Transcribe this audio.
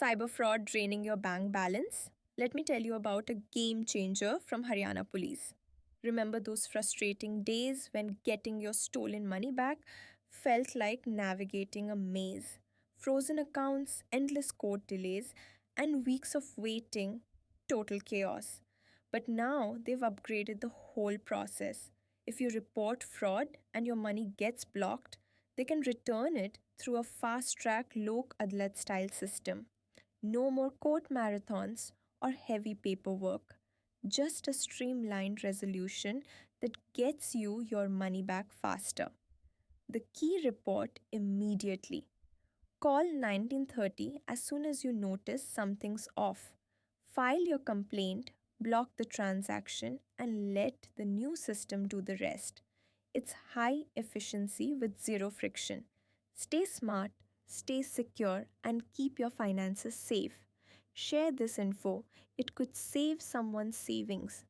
Cyber fraud draining your bank balance? Let me tell you about a game changer from Haryana police. Remember those frustrating days when getting your stolen money back felt like navigating a maze? Frozen accounts, endless court delays, and weeks of waiting, total chaos. But now they've upgraded the whole process. If you report fraud and your money gets blocked, they can return it through a fast track Lok Adlat style system. No more court marathons or heavy paperwork. Just a streamlined resolution that gets you your money back faster. The key report immediately. Call 1930 as soon as you notice something's off. File your complaint, block the transaction, and let the new system do the rest. It's high efficiency with zero friction. Stay smart, stay secure, and keep your finances safe. Share this info, it could save someone's savings.